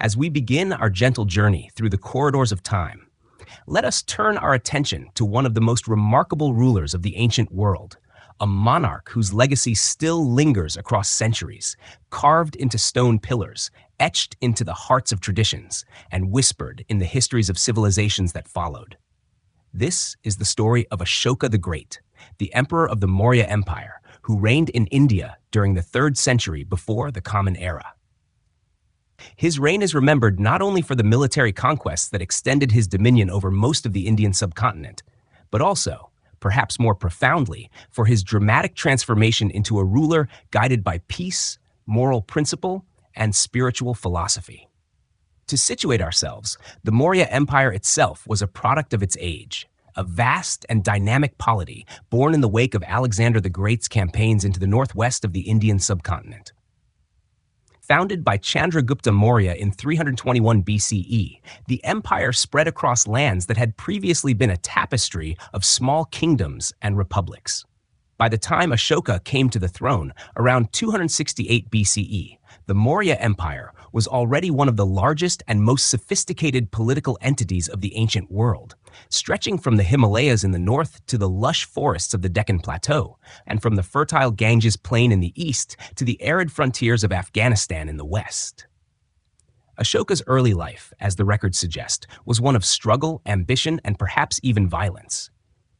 As we begin our gentle journey through the corridors of time, let us turn our attention to one of the most remarkable rulers of the ancient world, a monarch whose legacy still lingers across centuries, carved into stone pillars, etched into the hearts of traditions, and whispered in the histories of civilizations that followed. This is the story of Ashoka the Great, the emperor of the Maurya Empire, who reigned in India during the 3rd century before the Common Era. His reign is remembered not only for the military conquests that extended his dominion over most of the Indian subcontinent, but also, perhaps more profoundly, for his dramatic transformation into a ruler guided by peace, moral principle, and spiritual philosophy. To situate ourselves, the Maurya Empire itself was a product of its age, a vast and dynamic polity born in the wake of Alexander the Great's campaigns into the northwest of the Indian subcontinent. Founded by Chandragupta Maurya in 321 BCE, the empire spread across lands that had previously been a tapestry of small kingdoms and republics. By the time Ashoka came to the throne, around 268 BCE, the Maurya Empire was already one of the largest and most sophisticated political entities of the ancient world, stretching from the Himalayas in the north to the lush forests of the Deccan Plateau, and from the fertile Ganges Plain in the east to the arid frontiers of Afghanistan in the west. Ashoka's early life, as the records suggest, was one of struggle, ambition, and perhaps even violence.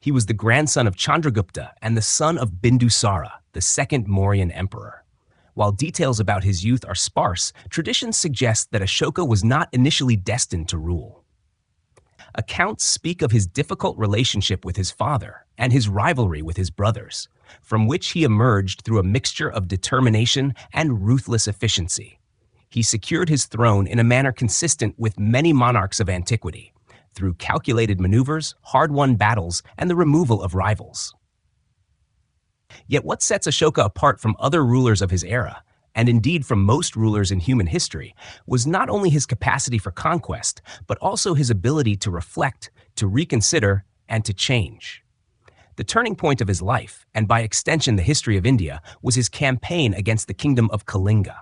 He was the grandson of Chandragupta and the son of Bindusara, the second Mauryan emperor. While details about his youth are sparse, traditions suggest that Ashoka was not initially destined to rule. Accounts speak of his difficult relationship with his father and his rivalry with his brothers, from which he emerged through a mixture of determination and ruthless efficiency. He secured his throne in a manner consistent with many monarchs of antiquity, through calculated maneuvers, hard-won battles, and the removal of rivals. Yet what sets Ashoka apart from other rulers of his era, and indeed from most rulers in human history, was not only his capacity for conquest, but also his ability to reflect, to reconsider, and to change. The turning point of his life, and by extension the history of India, was his campaign against the kingdom of Kalinga.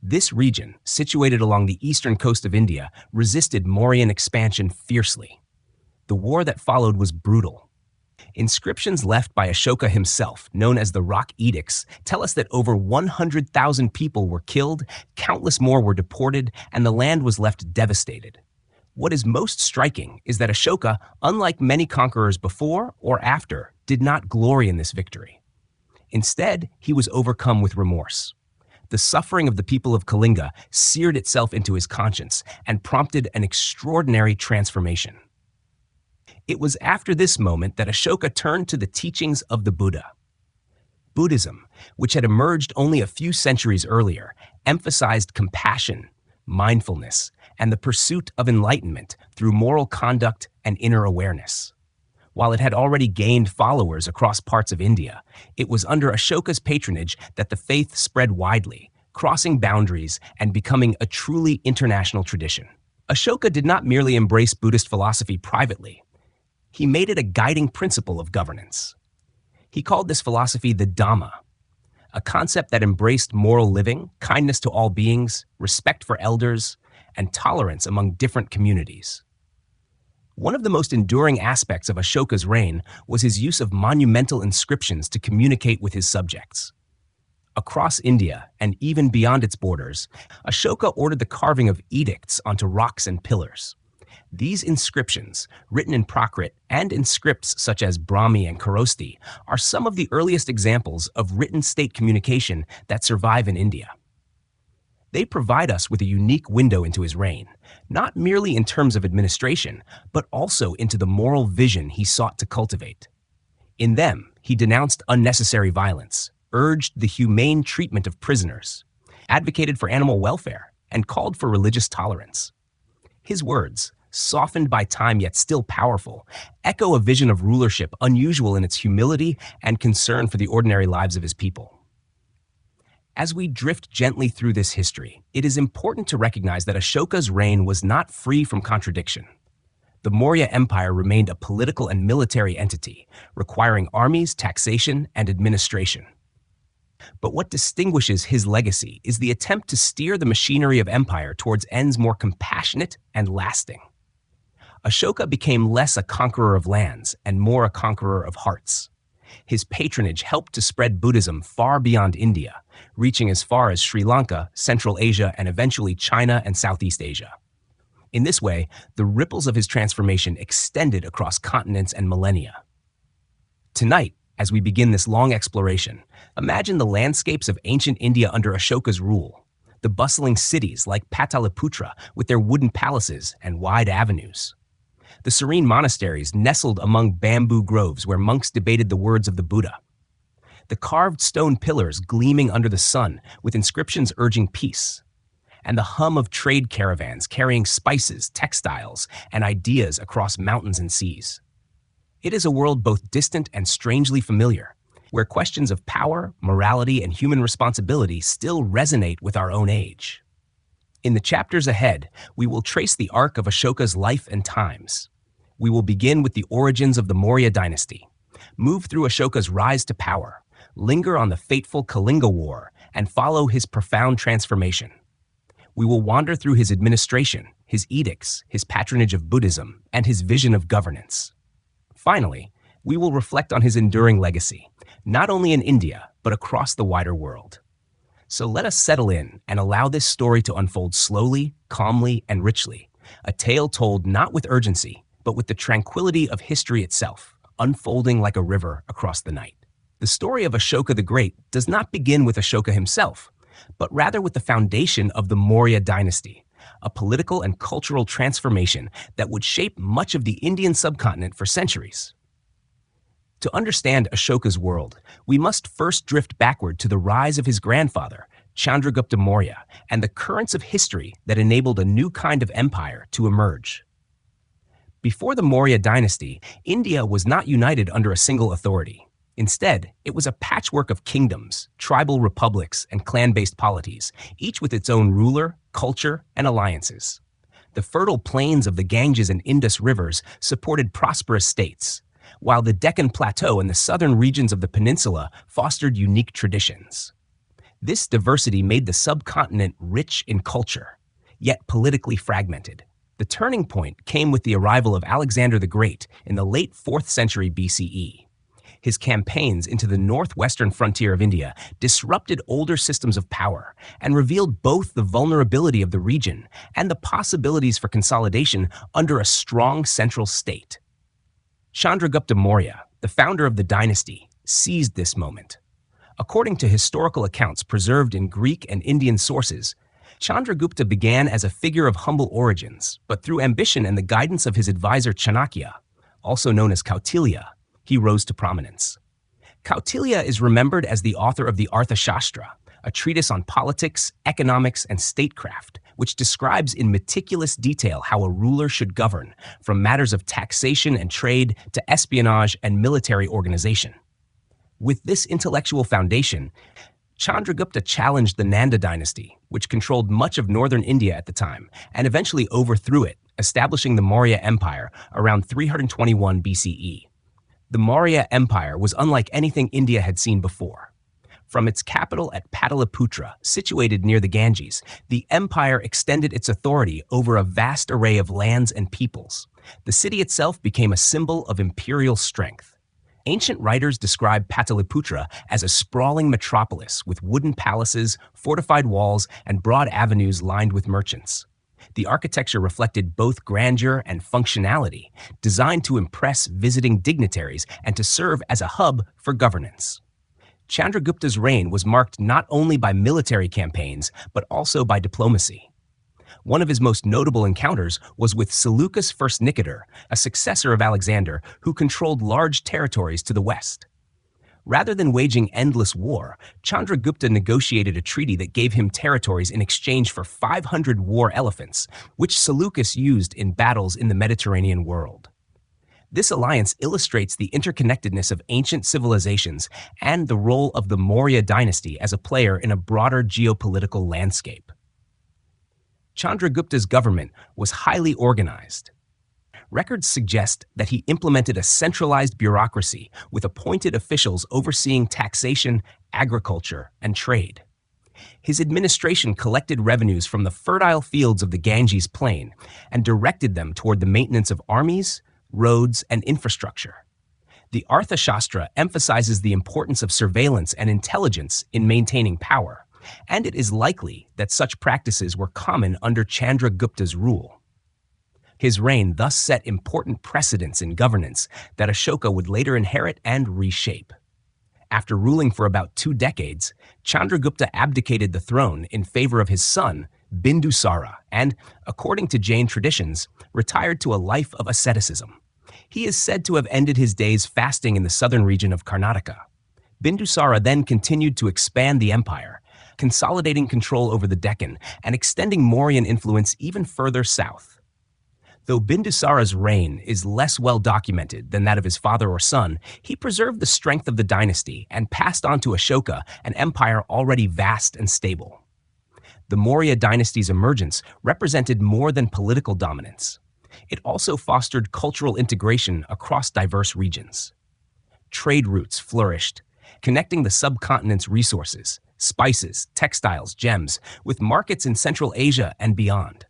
This region, situated along the eastern coast of India, resisted Mauryan expansion fiercely. The war that followed was brutal. Inscriptions left by Ashoka himself, known as the Rock Edicts, tell us that over 100,000 people were killed, countless more were deported, and the land was left devastated. What is most striking is that Ashoka, unlike many conquerors before or after, did not glory in this victory. Instead, he was overcome with remorse. The suffering of the people of Kalinga seared itself into his conscience and prompted an extraordinary transformation. It was after this moment that Ashoka turned to the teachings of the Buddha. Buddhism, which had emerged only a few centuries earlier, emphasized compassion, mindfulness, and the pursuit of enlightenment through moral conduct and inner awareness. While it had already gained followers across parts of India, it was under Ashoka's patronage that the faith spread widely, crossing boundaries and becoming a truly international tradition. Ashoka did not merely embrace Buddhist philosophy privately. He made it a guiding principle of governance. He called this philosophy the Dhamma, a concept that embraced moral living, kindness to all beings, respect for elders, and tolerance among different communities. One of the most enduring aspects of Ashoka's reign was his use of monumental inscriptions to communicate with his subjects. Across India, and even beyond its borders, Ashoka ordered the carving of edicts onto rocks and pillars. These inscriptions, written in Prakrit and in scripts such as Brahmi and Kharosti, are some of the earliest examples of written state communication that survive in India. They provide us with a unique window into his reign, not merely in terms of administration, but also into the moral vision he sought to cultivate. In them, he denounced unnecessary violence, urged the humane treatment of prisoners, advocated for animal welfare, and called for religious tolerance. His words, softened by time yet still powerful, echo a vision of rulership unusual in its humility and concern for the ordinary lives of his people. As we drift gently through this history, it is important to recognize that Ashoka's reign was not free from contradiction. The Maurya Empire remained a political and military entity, requiring armies, taxation, and administration. But what distinguishes his legacy is the attempt to steer the machinery of empire towards ends more compassionate and lasting. Ashoka became less a conqueror of lands and more a conqueror of hearts. His patronage helped to spread Buddhism far beyond India, reaching as far as Sri Lanka, Central Asia, and eventually China and Southeast Asia. In this way, the ripples of his transformation extended across continents and millennia. Tonight, as we begin this long exploration, imagine the landscapes of ancient India under Ashoka's rule, the bustling cities like Pataliputra with their wooden palaces and wide avenues, the serene monasteries nestled among bamboo groves where monks debated the words of the Buddha, the carved stone pillars gleaming under the sun with inscriptions urging peace, and the hum of trade caravans carrying spices, textiles, and ideas across mountains and seas. It is a world both distant and strangely familiar, where questions of power, morality, and human responsibility still resonate with our own age. In the chapters ahead, we will trace the arc of Ashoka's life and times. We will begin with the origins of the Maurya dynasty, move through Ashoka's rise to power, linger on the fateful Kalinga War, and follow his profound transformation. We will wander through his administration, his edicts, his patronage of Buddhism, and his vision of governance. Finally, we will reflect on his enduring legacy, not only in India, but across the wider world. So let us settle in and allow this story to unfold slowly, calmly, and richly, a tale told not with urgency, but with the tranquility of history itself, unfolding like a river across the night. The story of Ashoka the Great does not begin with Ashoka himself, but rather with the foundation of the Maurya dynasty, a political and cultural transformation that would shape much of the Indian subcontinent for centuries. To understand Ashoka's world, we must first drift backward to the rise of his grandfather, Chandragupta Maurya, and the currents of history that enabled a new kind of empire to emerge. Before the Maurya dynasty, India was not united under a single authority. Instead, it was a patchwork of kingdoms, tribal republics, and clan-based polities, each with its own ruler, culture, and alliances. The fertile plains of the Ganges and Indus rivers supported prosperous states, while the Deccan Plateau and the southern regions of the peninsula fostered unique traditions. This diversity made the subcontinent rich in culture, yet politically fragmented. The turning point came with the arrival of Alexander the Great in the late 4th century BCE. His campaigns into the northwestern frontier of India disrupted older systems of power and revealed both the vulnerability of the region and the possibilities for consolidation under a strong central state. Chandragupta Maurya, the founder of the dynasty, seized this moment. According to historical accounts preserved in Greek and Indian sources, Chandragupta began as a figure of humble origins, but through ambition and the guidance of his advisor Chanakya, also known as Kautilya, he rose to prominence. Kautilya is remembered as the author of the Arthashastra, a treatise on politics, economics, and statecraft, which describes in meticulous detail how a ruler should govern, from matters of taxation and trade to espionage and military organization. With this intellectual foundation, Chandragupta challenged the Nanda dynasty, which controlled much of northern India at the time, and eventually overthrew it, establishing the Maurya Empire around 321 BCE. The Maurya Empire was unlike anything India had seen before. From its capital at Pataliputra, situated near the Ganges, the empire extended its authority over a vast array of lands and peoples. The city itself became a symbol of imperial strength. Ancient writers describe Pataliputra as a sprawling metropolis with wooden palaces, fortified walls, and broad avenues lined with merchants. The architecture reflected both grandeur and functionality, designed to impress visiting dignitaries and to serve as a hub for governance. Chandragupta's reign was marked not only by military campaigns, but also by diplomacy. One of his most notable encounters was with Seleucus I Nicator, a successor of Alexander, who controlled large territories to the west. Rather than waging endless war, Chandragupta negotiated a treaty that gave him territories in exchange for 500 war elephants, which Seleucus used in battles in the Mediterranean world. This alliance illustrates the interconnectedness of ancient civilizations and the role of the Maurya dynasty as a player in a broader geopolitical landscape. Chandragupta's government was highly organized. Records suggest that he implemented a centralized bureaucracy with appointed officials overseeing taxation, agriculture, and trade. His administration collected revenues from the fertile fields of the Ganges plain and directed them toward the maintenance of armies, roads, and infrastructure. The Arthashastra emphasizes the importance of surveillance and intelligence in maintaining power, and it is likely that such practices were common under Chandragupta's rule. His reign thus set important precedents in governance that Ashoka would later inherit and reshape. After ruling for about 2 decades, Chandragupta abdicated the throne in favor of his son, Bindusara, and, according to Jain traditions, retired to a life of asceticism. He is said to have ended his days fasting in the southern region of Karnataka. Bindusara then continued to expand the empire, consolidating control over the Deccan and extending Mauryan influence even further south. Though Bindusara's reign is less well documented than that of his father or son, he preserved the strength of the dynasty and passed on to Ashoka an empire already vast and stable. The Maurya dynasty's emergence represented more than political dominance. It also fostered cultural integration across diverse regions. Trade routes flourished, connecting the subcontinent's resources, spices, textiles, gems, with markets in Central Asia and beyond.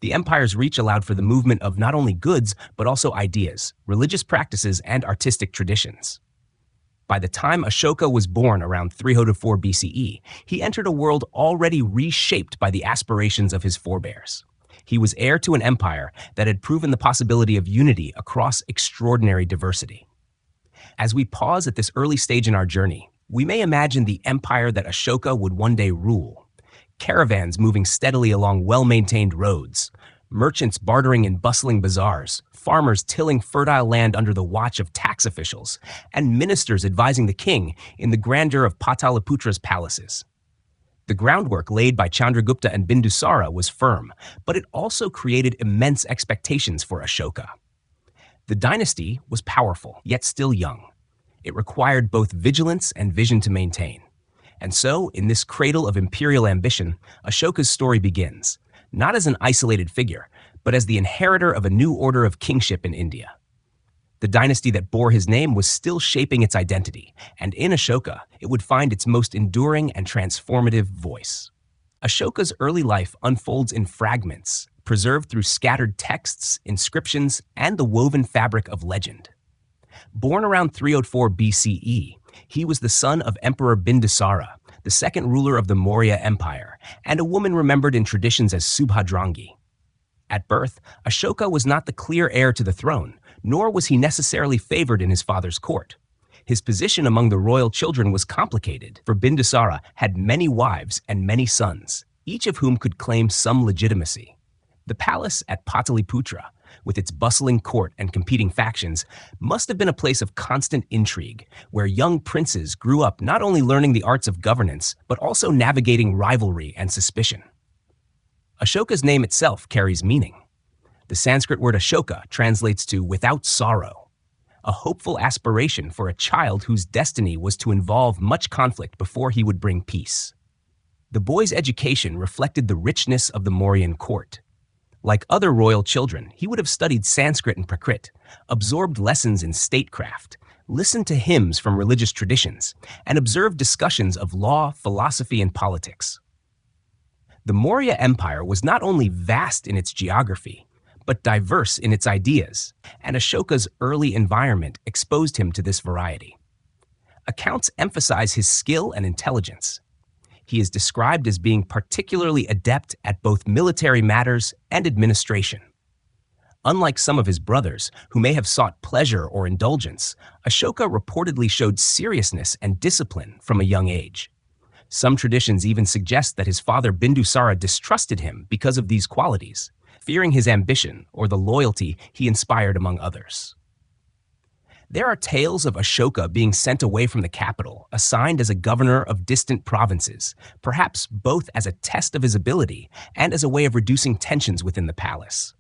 The empire's reach allowed for the movement of not only goods, but also ideas, religious practices, and artistic traditions. By the time Ashoka was born around 304 BCE, he entered a world already reshaped by the aspirations of his forebears. He was heir to an empire that had proven the possibility of unity across extraordinary diversity. As we pause at this early stage in our journey, we may imagine the empire that Ashoka would one day rule. Caravans moving steadily along well-maintained roads, merchants bartering in bustling bazaars, farmers tilling fertile land under the watch of tax officials, and ministers advising the king in the grandeur of Pataliputra's palaces. The groundwork laid by Chandragupta and Bindusara was firm, but it also created immense expectations for Ashoka. The dynasty was powerful, yet still young. It required both vigilance and vision to maintain. And so, in this cradle of imperial ambition, Ashoka's story begins, not as an isolated figure, but as the inheritor of a new order of kingship in India. The dynasty that bore his name was still shaping its identity, and in Ashoka, it would find its most enduring and transformative voice. Ashoka's early life unfolds in fragments, preserved through scattered texts, inscriptions, and the woven fabric of legend. Born around 304 BCE, he was the son of Emperor Bindusara, the second ruler of the Maurya Empire, and a woman remembered in traditions as Subhadrangi. At birth, Ashoka was not the clear heir to the throne, nor was he necessarily favored in his father's court. His position among the royal children was complicated, for Bindusara had many wives and many sons, each of whom could claim some legitimacy. The palace at Pataliputra, with its bustling court and competing factions, must have been a place of constant intrigue, where young princes grew up not only learning the arts of governance, but also navigating rivalry and suspicion. Ashoka's name itself carries meaning. The Sanskrit word Ashoka translates to without sorrow, a hopeful aspiration for a child whose destiny was to involve much conflict before he would bring peace. The boy's education reflected the richness of the Mauryan court. Like other royal children, he would have studied Sanskrit and Prakrit, absorbed lessons in statecraft, listened to hymns from religious traditions, and observed discussions of law, philosophy, and politics. The Maurya Empire was not only vast in its geography, but diverse in its ideas, and Ashoka's early environment exposed him to this variety. Accounts emphasize his skill and intelligence. He is described as being particularly adept at both military matters and administration. Unlike some of his brothers, who may have sought pleasure or indulgence, Ashoka reportedly showed seriousness and discipline from a young age. Some traditions even suggest that his father Bindusara distrusted him because of these qualities, fearing his ambition or the loyalty he inspired among others. There are tales of Ashoka being sent away from the capital, assigned as a governor of distant provinces, perhaps both as a test of his ability and as a way of reducing tensions within the palace.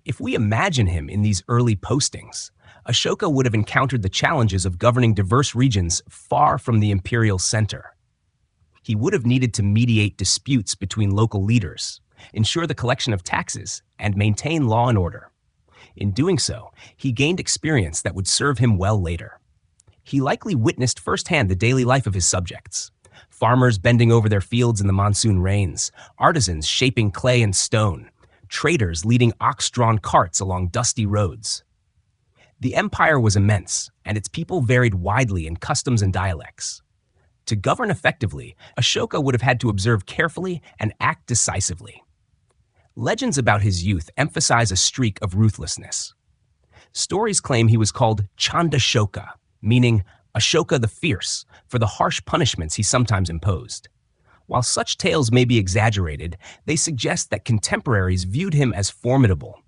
If we imagine him in these early postings, Ashoka would have encountered the challenges of governing diverse regions far from the imperial center. He would have needed to mediate disputes between local leaders, ensure the collection of taxes, and maintain law and order. In doing so, he gained experience that would serve him well later. He likely witnessed firsthand the daily life of his subjects. Farmers bending over their fields in the monsoon rains, artisans shaping clay and stone, traders leading ox-drawn carts along dusty roads. The empire was immense, and its people varied widely in customs and dialects. To govern effectively, Ashoka would have had to observe carefully and act decisively. Legends about his youth emphasize a streak of ruthlessness. Stories claim he was called Chandashoka, meaning Ashoka the Fierce, for the harsh punishments he sometimes imposed. While such tales may be exaggerated, they suggest that contemporaries viewed him as formidable.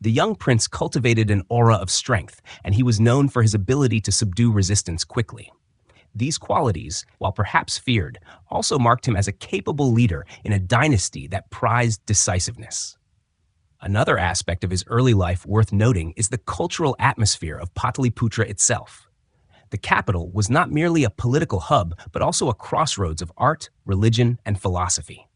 The young prince cultivated an aura of strength, and he was known for his ability to subdue resistance quickly. These qualities, while perhaps feared, also marked him as a capable leader in a dynasty that prized decisiveness. Another aspect of his early life worth noting is the cultural atmosphere of Pataliputra itself. The capital was not merely a political hub, but also a crossroads of art, religion, and philosophy.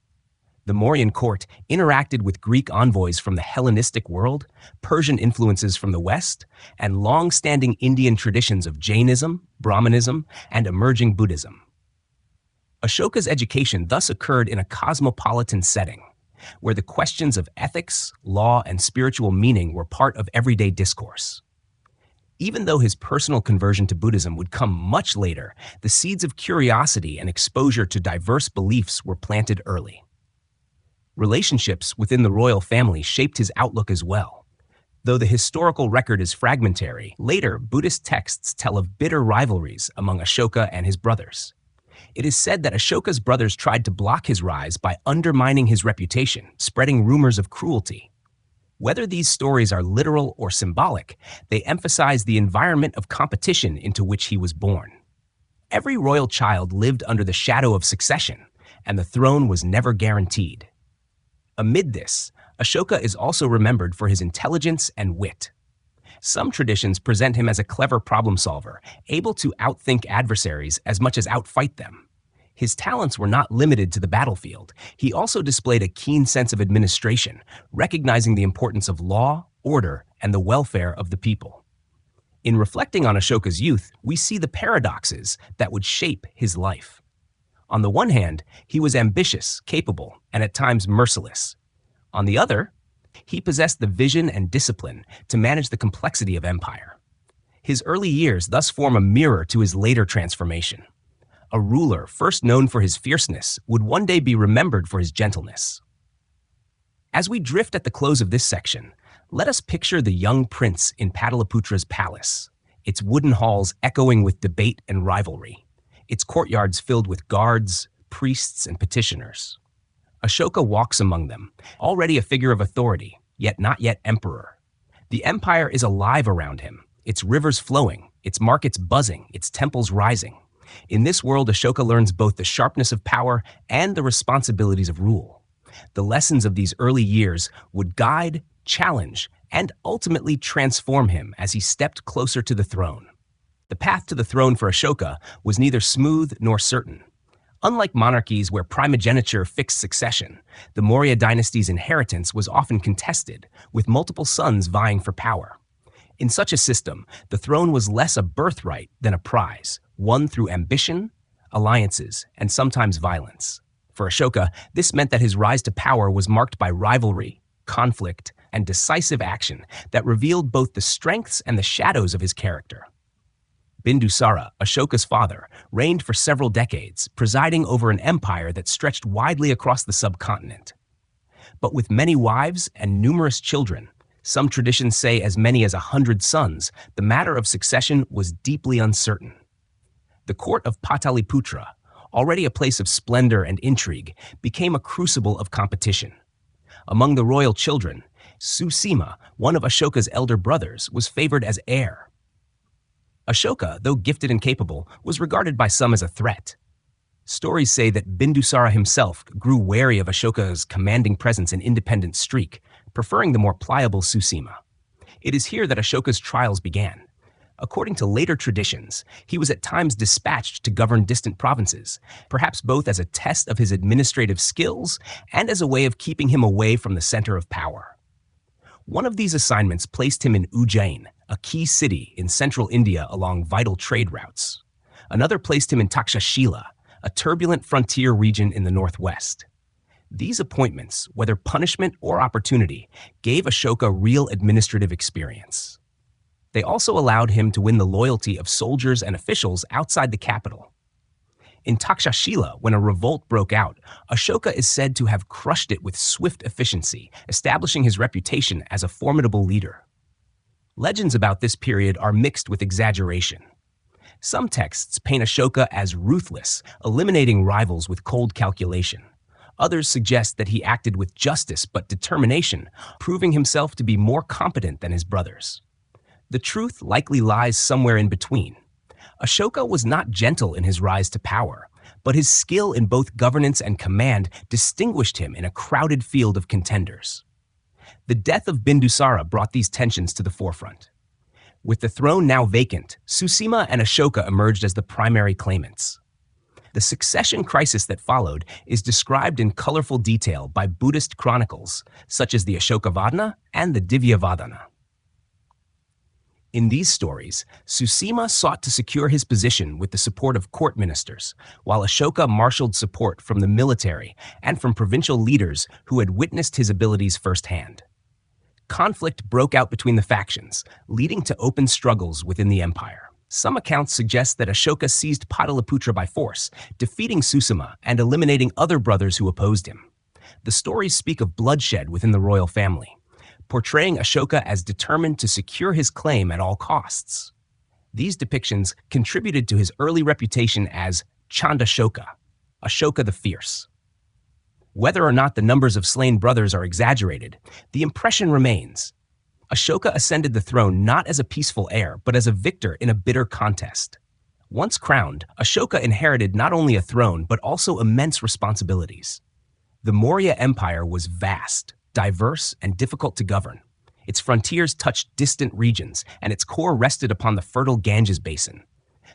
The Mauryan court interacted with Greek envoys from the Hellenistic world, Persian influences from the West, and long-standing Indian traditions of Jainism, Brahmanism, and emerging Buddhism. Ashoka's education thus occurred in a cosmopolitan setting, where the questions of ethics, law, and spiritual meaning were part of everyday discourse. Even though his personal conversion to Buddhism would come much later, the seeds of curiosity and exposure to diverse beliefs were planted early. Relationships within the royal family shaped his outlook as well. Though the historical record is fragmentary, later Buddhist texts tell of bitter rivalries among Ashoka and his brothers. It is said that Ashoka's brothers tried to block his rise by undermining his reputation, spreading rumors of cruelty. Whether these stories are literal or symbolic, they emphasize the environment of competition into which he was born. Every royal child lived under the shadow of succession, and the throne was never guaranteed. Amid this, Ashoka is also remembered for his intelligence and wit. Some traditions present him as a clever problem solver, able to outthink adversaries as much as outfight them. His talents were not limited to the battlefield. He also displayed a keen sense of administration, recognizing the importance of law, order, and the welfare of the people. In reflecting on Ashoka's youth, we see the paradoxes that would shape his life. On the one hand, he was ambitious, capable, and at times merciless. On the other, he possessed the vision and discipline to manage the complexity of empire. His early years thus form a mirror to his later transformation. A ruler first known for his fierceness would one day be remembered for his gentleness. As we drift at the close of this section, let us picture the young prince in Pataliputra's palace, its wooden halls echoing with debate and rivalry, its courtyards filled with guards, priests, and petitioners. Ashoka walks among them, already a figure of authority, yet not yet emperor. The empire is alive around him, its rivers flowing, its markets buzzing, its temples rising. In this world, Ashoka learns both the sharpness of power and the responsibilities of rule. The lessons of these early years would guide, challenge, and ultimately transform him as he stepped closer to the throne. The path to the throne for Ashoka was neither smooth nor certain. Unlike monarchies where primogeniture fixed succession, the Maurya dynasty's inheritance was often contested, with multiple sons vying for power. In such a system, the throne was less a birthright than a prize, won through ambition, alliances, and sometimes violence. For Ashoka, this meant that his rise to power was marked by rivalry, conflict, and decisive action that revealed both the strengths and the shadows of his character. Bindusara, Ashoka's father, reigned for several decades, presiding over an empire that stretched widely across the subcontinent. But with many wives and numerous children, some traditions say as many as 100 sons, the matter of succession was deeply uncertain. The court of Pataliputra, already a place of splendor and intrigue, became a crucible of competition. Among the royal children, Susima, one of Ashoka's elder brothers, was favored as heir. Ashoka, though gifted and capable, was regarded by some as a threat. Stories say that Bindusara himself grew wary of Ashoka's commanding presence and independent streak, preferring the more pliable Susima. It is here that Ashoka's trials began. According to later traditions, he was at times dispatched to govern distant provinces, perhaps both as a test of his administrative skills and as a way of keeping him away from the center of power. One of these assignments placed him in Ujjain, a key city in central India along vital trade routes. Another placed him in Takshashila, a turbulent frontier region in the northwest. These appointments, whether punishment or opportunity, gave Ashoka real administrative experience. They also allowed him to win the loyalty of soldiers and officials outside the capital. In Takshashila, when a revolt broke out, Ashoka is said to have crushed it with swift efficiency, establishing his reputation as a formidable leader. Legends about this period are mixed with exaggeration. Some texts paint Ashoka as ruthless, eliminating rivals with cold calculation. Others suggest that he acted with justice but determination, proving himself to be more competent than his brothers. The truth likely lies somewhere in between. Ashoka was not gentle in his rise to power, but his skill in both governance and command distinguished him in a crowded field of contenders. The death of Bindusara brought these tensions to the forefront. With the throne now vacant, Susima and Ashoka emerged as the primary claimants. The succession crisis that followed is described in colorful detail by Buddhist chronicles, such as the Ashokavadana and the Divyavadana. In these stories, Susima sought to secure his position with the support of court ministers, while Ashoka marshaled support from the military and from provincial leaders who had witnessed his abilities firsthand. Conflict broke out between the factions, leading to open struggles within the empire. Some accounts suggest that Ashoka seized Pataliputra by force, defeating Susima and eliminating other brothers who opposed him. The stories speak of bloodshed within the royal family, portraying Ashoka as determined to secure his claim at all costs. These depictions contributed to his early reputation as Chandashoka, Ashoka the Fierce. Whether or not the numbers of slain brothers are exaggerated, the impression remains. Ashoka ascended the throne not as a peaceful heir, but as a victor in a bitter contest. Once crowned, Ashoka inherited not only a throne, but also immense responsibilities. The Maurya Empire was vast, diverse, and difficult to govern. Its frontiers touched distant regions, and its core rested upon the fertile Ganges basin.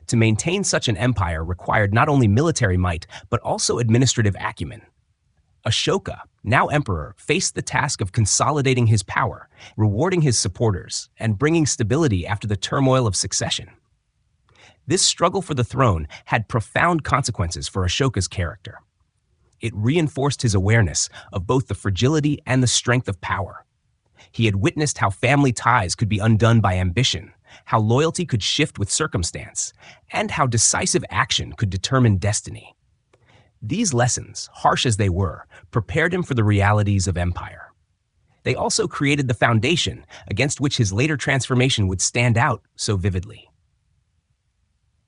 To maintain such an empire required not only military might, but also administrative acumen. Ashoka, now emperor, faced the task of consolidating his power, rewarding his supporters, and bringing stability after the turmoil of succession. This struggle for the throne had profound consequences for Ashoka's character. It reinforced his awareness of both the fragility and the strength of power. He had witnessed how family ties could be undone by ambition, how loyalty could shift with circumstance, and how decisive action could determine destiny. These lessons, harsh as they were, prepared him for the realities of empire. They also created the foundation against which his later transformation would stand out so vividly.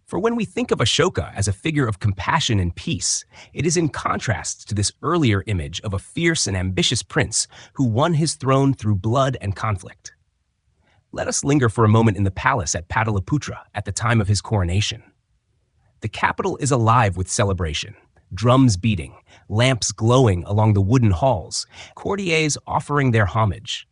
For when we think of Ashoka as a figure of compassion and peace, it is in contrast to this earlier image of a fierce and ambitious prince who won his throne through blood and conflict. Let us linger for a moment in the palace at Pataliputra at the time of his coronation. The capital is alive with celebration. Drums beating, lamps glowing along the wooden halls, courtiers offering their homage.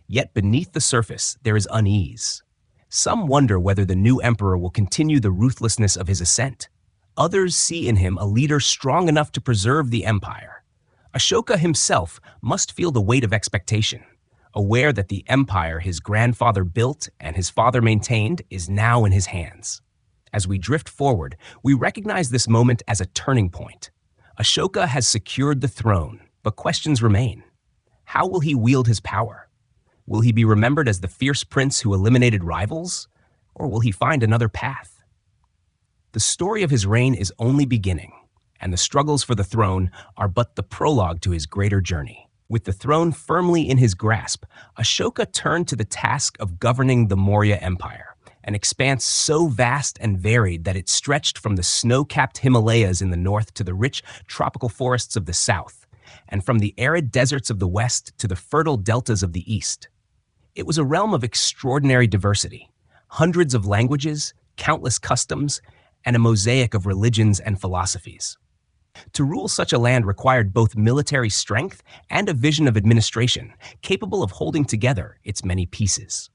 Yet beneath the surface, there is unease. Some wonder whether the new emperor will continue the ruthlessness of his ascent. Others see in him a leader strong enough to preserve the empire. Ashoka himself must feel the weight of expectation, aware that the empire his grandfather built and his father maintained is now in his hands. As we drift forward, we recognize this moment as a turning point. Ashoka has secured the throne, but questions remain. How will he wield his power? Will he be remembered as the fierce prince who eliminated rivals, or will he find another path? The story of his reign is only beginning, and the struggles for the throne are but the prologue to his greater journey. With the throne firmly in his grasp, Ashoka turned to the task of governing the Maurya Empire, an expanse so vast and varied that it stretched from the snow-capped Himalayas in the north to the rich tropical forests of the south, and from the arid deserts of the west to the fertile deltas of the east. It was a realm of extraordinary diversity, hundreds of languages, countless customs, and a mosaic of religions and philosophies. To rule such a land required both military strength and a vision of administration capable of holding together its many pieces.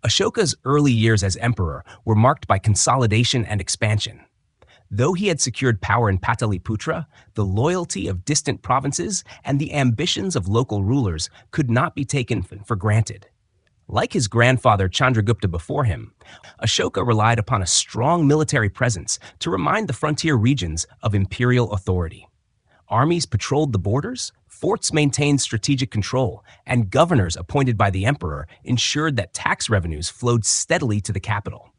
Ashoka's early years as emperor were marked by consolidation and expansion. Though he had secured power in Pataliputra, the loyalty of distant provinces and the ambitions of local rulers could not be taken for granted. Like his grandfather Chandragupta before him, Ashoka relied upon a strong military presence to remind the frontier regions of imperial authority. Armies patrolled the borders, forts maintained strategic control, and governors appointed by the emperor ensured that tax revenues flowed steadily to the capital.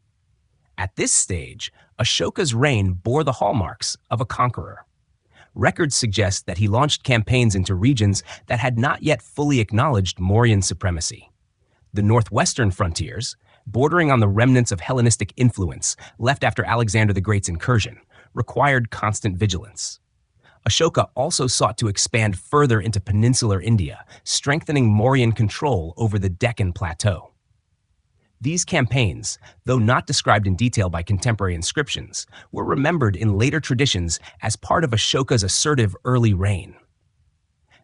At this stage, Ashoka's reign bore the hallmarks of a conqueror. Records suggest that he launched campaigns into regions that had not yet fully acknowledged Mauryan supremacy. The northwestern frontiers, bordering on the remnants of Hellenistic influence left after Alexander the Great's incursion, required constant vigilance. Ashoka also sought to expand further into peninsular India, strengthening Mauryan control over the Deccan Plateau. These campaigns, though not described in detail by contemporary inscriptions, were remembered in later traditions as part of Ashoka's assertive early reign.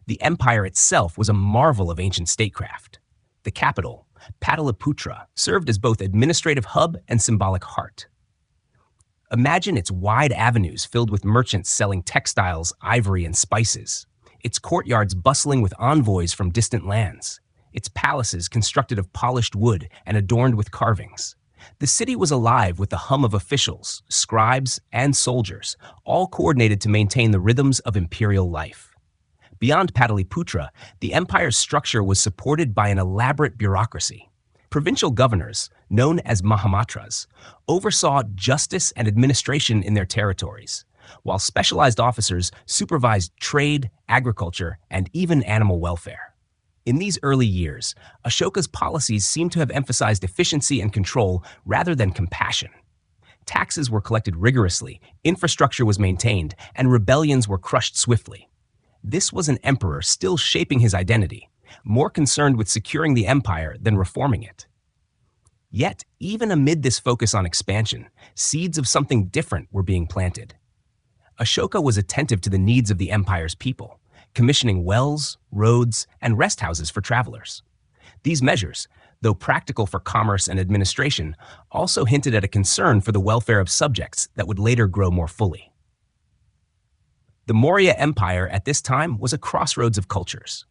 The empire itself was a marvel of ancient statecraft. The capital, Pataliputra, served as both administrative hub and symbolic heart. Imagine its wide avenues filled with merchants selling textiles, ivory, and spices, its courtyards bustling with envoys from distant lands, its palaces constructed of polished wood and adorned with carvings. The city was alive with the hum of officials, scribes, and soldiers, all coordinated to maintain the rhythms of imperial life. Beyond Pataliputra, the empire's structure was supported by an elaborate bureaucracy. Provincial governors, known as Mahamatras, oversaw justice and administration in their territories, while specialized officers supervised trade, agriculture, and even animal welfare. In these early years, Ashoka's policies seem to have emphasized efficiency and control rather than compassion. Taxes were collected rigorously, infrastructure was maintained, and rebellions were crushed swiftly. This was an emperor still shaping his identity, more concerned with securing the empire than reforming it. Yet, even amid this focus on expansion, seeds of something different were being planted. Ashoka was attentive to the needs of the empire's people, commissioning wells, roads, and rest houses for travelers. These measures, though practical for commerce and administration, also hinted at a concern for the welfare of subjects that would later grow more fully. The Maurya Empire at this time was a crossroads of cultures.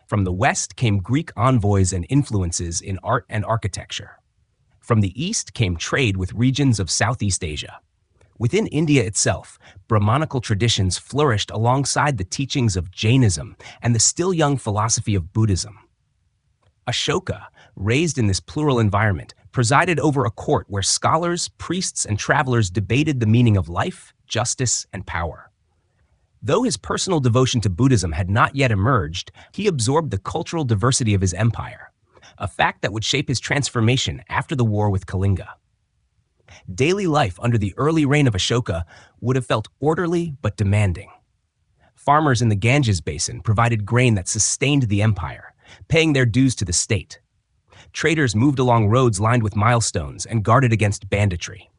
From the west came Greek envoys and influences in art and architecture. From the east came trade with regions of Southeast Asia. Within India itself, Brahmanical traditions flourished alongside the teachings of Jainism and the still young philosophy of Buddhism. Ashoka, raised in this plural environment, presided over a court where scholars, priests, and travelers debated the meaning of life, justice, and power. Though his personal devotion to Buddhism had not yet emerged, he absorbed the cultural diversity of his empire, a fact that would shape his transformation after the war with Kalinga. Daily life under the early reign of Ashoka would have felt orderly but demanding. Farmers in the Ganges basin provided grain that sustained the empire, paying their dues to the state. Traders moved along roads lined with milestones and guarded against banditry.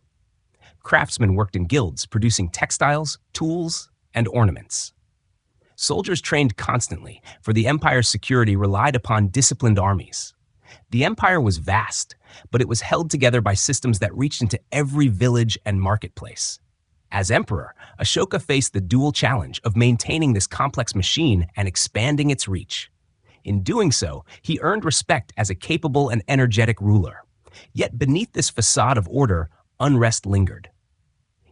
Craftsmen worked in guilds, producing textiles, tools, and ornaments. Soldiers trained constantly, for the empire's security relied upon disciplined armies. The empire was vast, but it was held together by systems that reached into every village and marketplace. As emperor, Ashoka faced the dual challenge of maintaining this complex machine and expanding its reach. In doing so, he earned respect as a capable and energetic ruler. Yet beneath this facade of order, unrest lingered.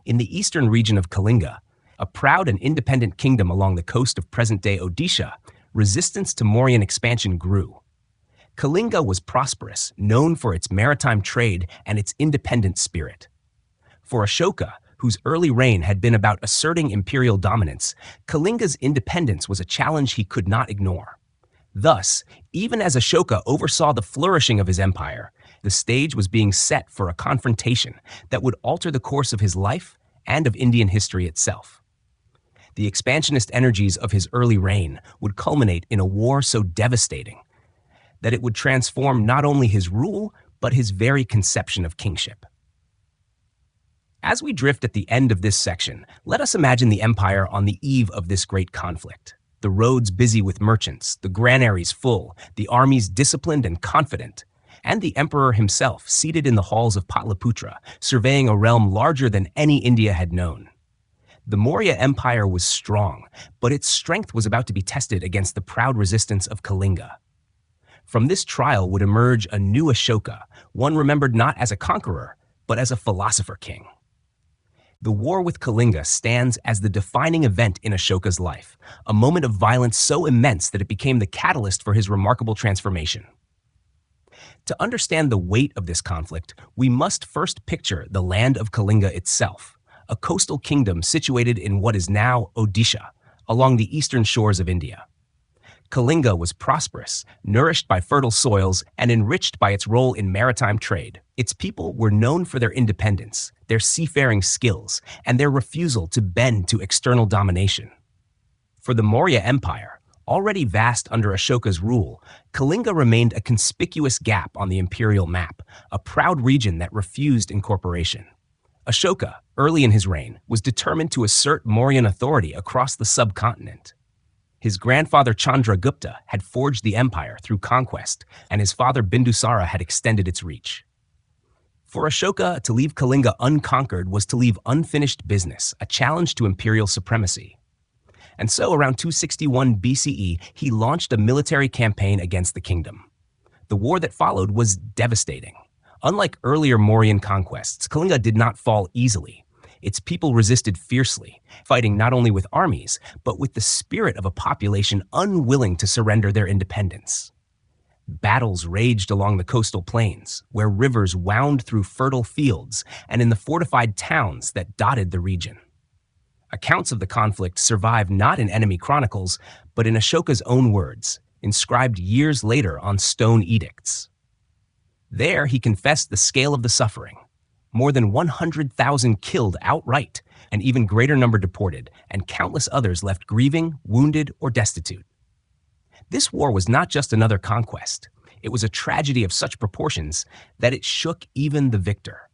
In the eastern region of Kalinga, a proud and independent kingdom along the coast of present-day Odisha, resistance to Mauryan expansion grew. Kalinga was prosperous, known for its maritime trade and its independent spirit. For Ashoka, whose early reign had been about asserting imperial dominance, Kalinga's independence was a challenge he could not ignore. Thus, even as Ashoka oversaw the flourishing of his empire, the stage was being set for a confrontation that would alter the course of his life and of Indian history itself. The expansionist energies of his early reign would culminate in a war so devastating that it would transform not only his rule, but his very conception of kingship. As we drift at the end of this section, let us imagine the empire on the eve of this great conflict. The roads busy with merchants, the granaries full, the armies disciplined and confident, and the emperor himself seated in the halls of Pataliputra, surveying a realm larger than any India had known. The Maurya Empire was strong, but its strength was about to be tested against the proud resistance of Kalinga. From this trial would emerge a new Ashoka, one remembered not as a conqueror, but as a philosopher king. The war with Kalinga stands as the defining event in Ashoka's life, a moment of violence so immense that it became the catalyst for his remarkable transformation. To understand the weight of this conflict, we must first picture the land of Kalinga itself, a coastal kingdom situated in what is now Odisha, along the eastern shores of India. Kalinga was prosperous, nourished by fertile soils, and enriched by its role in maritime trade. Its people were known for their independence, their seafaring skills, and their refusal to bend to external domination. For the Maurya Empire, already vast under Ashoka's rule, Kalinga remained a conspicuous gap on the imperial map, a proud region that refused incorporation. Ashoka, early in his reign, was determined to assert Mauryan authority across the subcontinent. His grandfather Chandragupta had forged the empire through conquest, and his father Bindusara had extended its reach. For Ashoka, to leave Kalinga unconquered was to leave unfinished business, a challenge to imperial supremacy. And so, around 261 BCE, he launched a military campaign against the kingdom. The war that followed was devastating. Unlike earlier Mauryan conquests, Kalinga did not fall easily. Its people resisted fiercely, fighting not only with armies, but with the spirit of a population unwilling to surrender their independence. Battles raged along the coastal plains, where rivers wound through fertile fields, and in the fortified towns that dotted the region. Accounts of the conflict survive not in enemy chronicles, but in Ashoka's own words, inscribed years later on stone edicts. There he confessed the scale of the suffering. More than 100,000 killed outright, an even greater number deported, and countless others left grieving, wounded, or destitute. This war was not just another conquest. It was a tragedy of such proportions that it shook even the victor.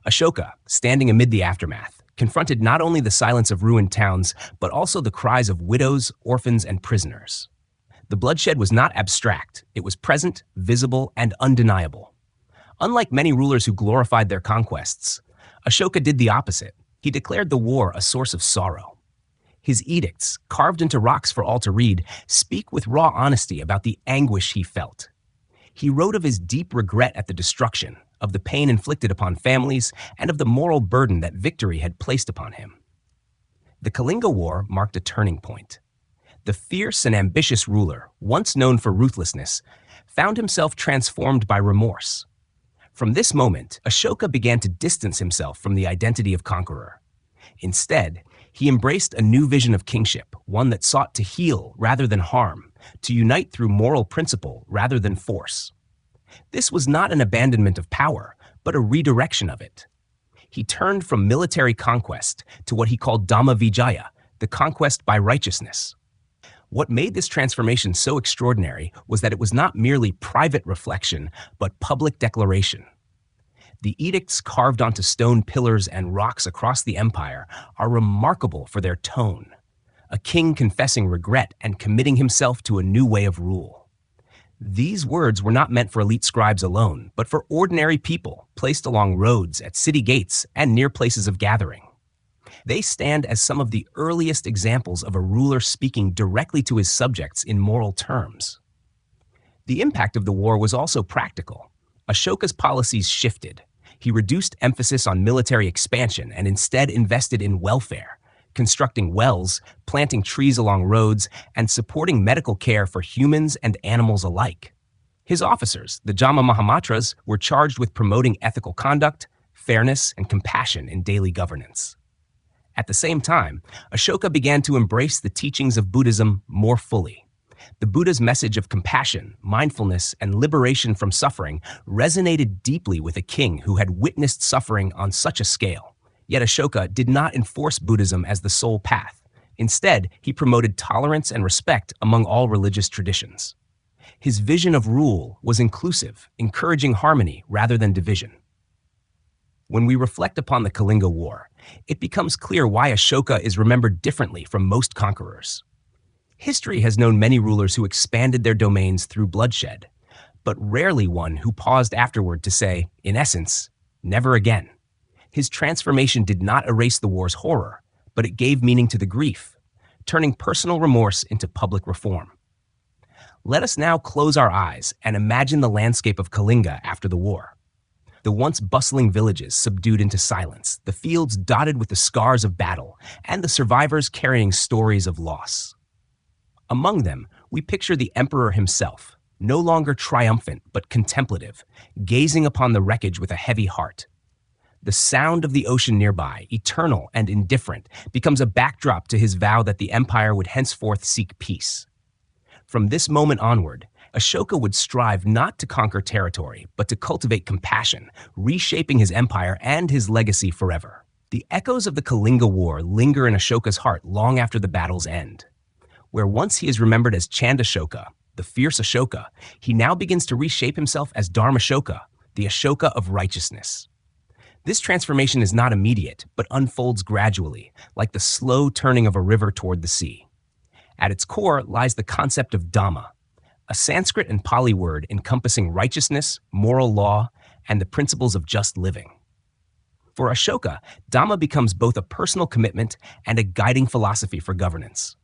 Ashoka, standing amid the aftermath, confronted not only the silence of ruined towns, but also the cries of widows, orphans, and prisoners. The bloodshed was not abstract. It was present, visible, and undeniable. Unlike many rulers who glorified their conquests, Ashoka did the opposite. He declared the war a source of sorrow. His edicts, carved into rocks for all to read, speak with raw honesty about the anguish he felt. He wrote of his deep regret at the destruction, of the pain inflicted upon families, and of the moral burden that victory had placed upon him. The Kalinga War marked a turning point. The fierce and ambitious ruler, once known for ruthlessness, found himself transformed by remorse. From this moment, Ashoka began to distance himself from the identity of conqueror. Instead, he embraced a new vision of kingship, one that sought to heal rather than harm, to unite through moral principle rather than force. This was not an abandonment of power, but a redirection of it. He turned from military conquest to what he called Dhamma Vijaya, the conquest by righteousness. What made this transformation so extraordinary was that it was not merely private reflection, but public declaration. The edicts carved onto stone pillars and rocks across the empire are remarkable for their tone. A king confessing regret and committing himself to a new way of rule. These words were not meant for elite scribes alone, but for ordinary people placed along roads, at city gates, and near places of gathering. They stand as some of the earliest examples of a ruler speaking directly to his subjects in moral terms. The impact of the war was also practical. Ashoka's policies shifted. He reduced emphasis on military expansion and instead invested in welfare, constructing wells, planting trees along roads, and supporting medical care for humans and animals alike. His officers, the Jama Mahamatras, were charged with promoting ethical conduct, fairness, and compassion in daily governance. At the same time, Ashoka began to embrace the teachings of Buddhism more fully. The Buddha's message of compassion, mindfulness, and liberation from suffering resonated deeply with a king who had witnessed suffering on such a scale. Yet Ashoka did not enforce Buddhism as the sole path. Instead, he promoted tolerance and respect among all religious traditions. His vision of rule was inclusive, encouraging harmony rather than division. When we reflect upon the Kalinga War, it becomes clear why Ashoka is remembered differently from most conquerors. History has known many rulers who expanded their domains through bloodshed, but rarely one who paused afterward to say, in essence, never again. His transformation did not erase the war's horror, but it gave meaning to the grief, turning personal remorse into public reform. Let us now close our eyes and imagine the landscape of Kalinga after the war. The once bustling villages subdued into silence, the fields dotted with the scars of battle, and the survivors carrying stories of loss. Among them, we picture the emperor himself, no longer triumphant but contemplative, gazing upon the wreckage with a heavy heart. The sound of the ocean nearby, eternal and indifferent, becomes a backdrop to his vow that the empire would henceforth seek peace. From this moment onward, Ashoka would strive not to conquer territory, but to cultivate compassion, reshaping his empire and his legacy forever. The echoes of the Kalinga War linger in Ashoka's heart long after the battle's end. Where once he is remembered as Ashoka, the fierce Ashoka, he now begins to reshape himself as Ashoka, the Ashoka of righteousness. This transformation is not immediate, but unfolds gradually, like the slow turning of a river toward the sea. At its core lies the concept of Dhamma, a Sanskrit and Pali word encompassing righteousness, moral law, and the principles of just living. For Ashoka, Dhamma becomes both a personal commitment and a guiding philosophy for governance.